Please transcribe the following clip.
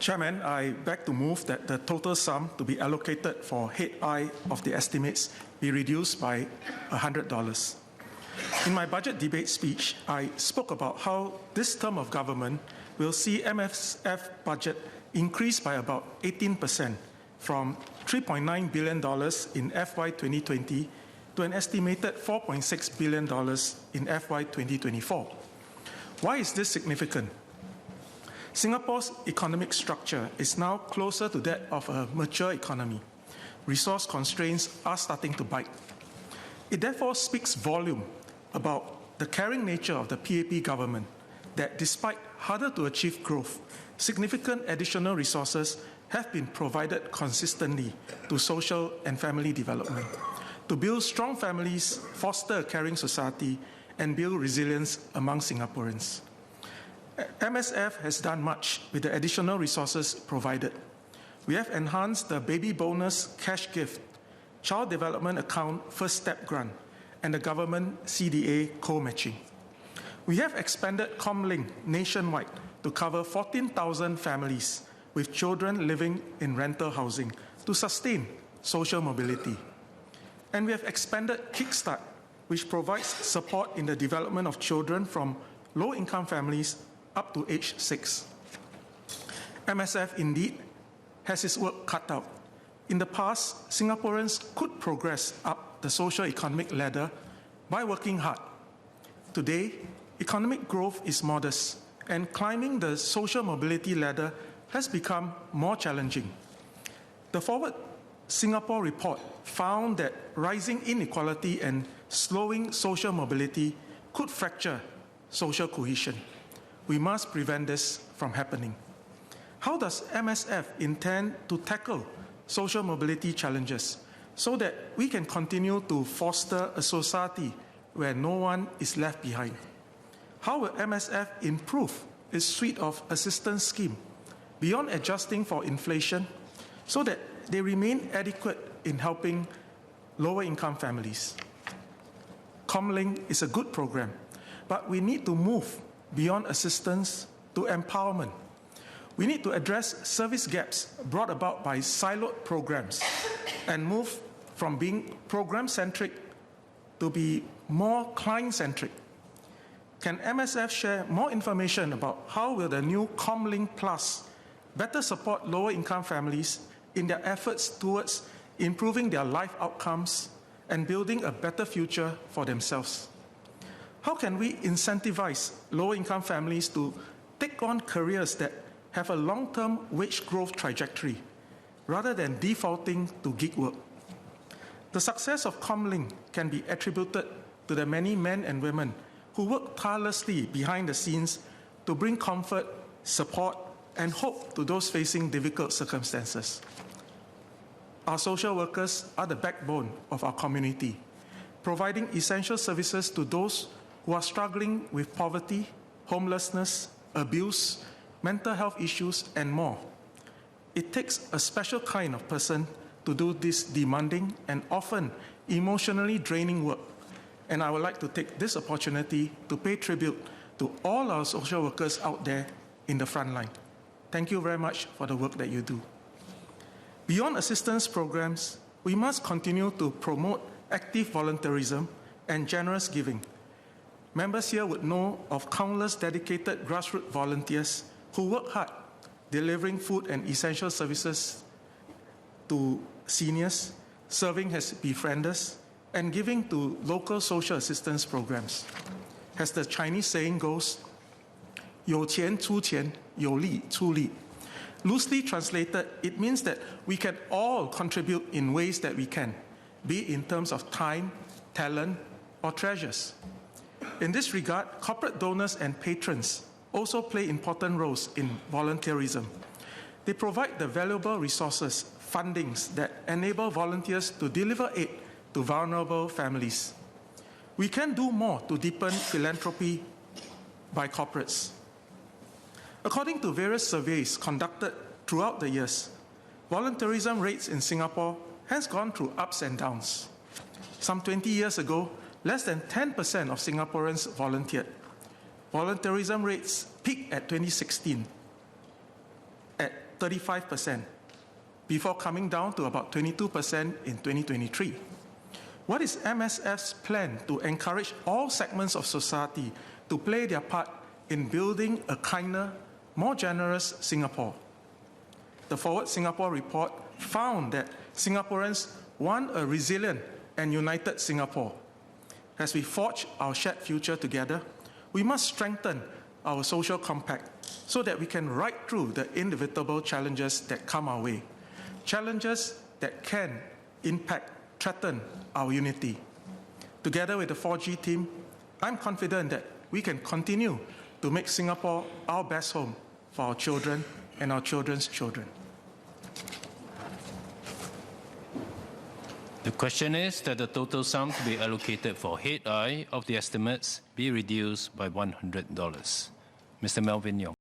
Chairman, I beg to move that the total sum to be allocated for head I of the estimates be reduced by $100. In my budget debate speech, I spoke about how this term of government will see MSF budget increase by about 18% from $3.9 billion in FY 2020 to an estimated $4.6 billion in FY 2024. Why is this significant? Singapore's economic structure is now closer to that of a mature economy. Resource constraints are starting to bite. It therefore speaks volume about the caring nature of the PAP government, that despite harder to achieve growth, significant additional resources have been provided consistently to social and family development, to build strong families, foster a caring society, and build resilience among Singaporeans. MSF has done much with the additional resources provided. We have enhanced the baby bonus cash gift, child development account first step grant, and the government CDA co-matching. We have expanded Comlink nationwide to cover 14,000 families with children living in rental housing to sustain social mobility. And we have expanded Kickstart, which provides support in the development of children from low-income families up to age 6. MSF indeed has its work cut out. In the past, Singaporeans could progress up the socio-economic ladder by working hard. Today, economic growth is modest, and climbing the social mobility ladder has become more challenging. The Forward Singapore report found that rising inequality and slowing social mobility could fracture social cohesion. We must prevent this from happening. How does MSF intend to tackle social mobility challenges so that we can continue to foster a society where no one is left behind? How will MSF improve its suite of assistance schemes beyond adjusting for inflation so that they remain adequate in helping lower-income families? Comlink is a good program, but we need to move beyond assistance to empowerment. We need to address service gaps brought about by siloed programs and move from being program-centric to be more client-centric. Can MSF share more information about how will the new Comlink Plus better support lower-income families in their efforts towards improving their life outcomes and building a better future for themselves? How can we incentivize lower-income families to take on careers that have a long-term wage growth trajectory rather than defaulting to gig work? The success of Comlink can be attributed to the many men and women who work tirelessly behind the scenes to bring comfort, support, and hope to those facing difficult circumstances. Our social workers are the backbone of our community, providing essential services to those who are struggling with poverty, homelessness, abuse, mental health issues, and more. It takes a special kind of person to do this demanding and often emotionally draining work. And I would like to take this opportunity to pay tribute to all our social workers out there in the front line. Thank you very much for the work that you do. Beyond assistance programs, we must continue to promote active volunteerism and generous giving. Members here would know of countless dedicated grassroots volunteers who work hard delivering food and essential services to seniors, serving as befrienders, and giving to local social assistance programs. As the Chinese saying goes, 有钱出钱，有力出力. Loosely translated, it means that we can all contribute in ways that we can, be it in terms of time, talent, or treasures. In this regard, corporate donors and patrons also play important roles in volunteerism. They provide the valuable resources, fundings that enable volunteers to deliver aid to vulnerable families. We can do more to deepen philanthropy by corporates. According to various surveys conducted throughout the years, volunteerism rates in Singapore has gone through ups and downs. Some 20 years ago, less than 10% of Singaporeans volunteered. Volunteerism rates peaked at 2016 at 35%, before coming down to about 22% in 2023. What is MSF's plan to encourage all segments of society to play their part in building a kinder, more generous Singapore? The Forward Singapore report found that Singaporeans want a resilient and united Singapore. As we forge our shared future together, we must strengthen our social compact so that we can ride through the inevitable challenges that come our way, challenges that can threaten our unity. Together with the 4G team, I'm confident that we can continue to make Singapore our best home for our children and our children's children. The question is that the total sum to be allocated for head I of the estimates be reduced by $100. Mr. Melvin Yong.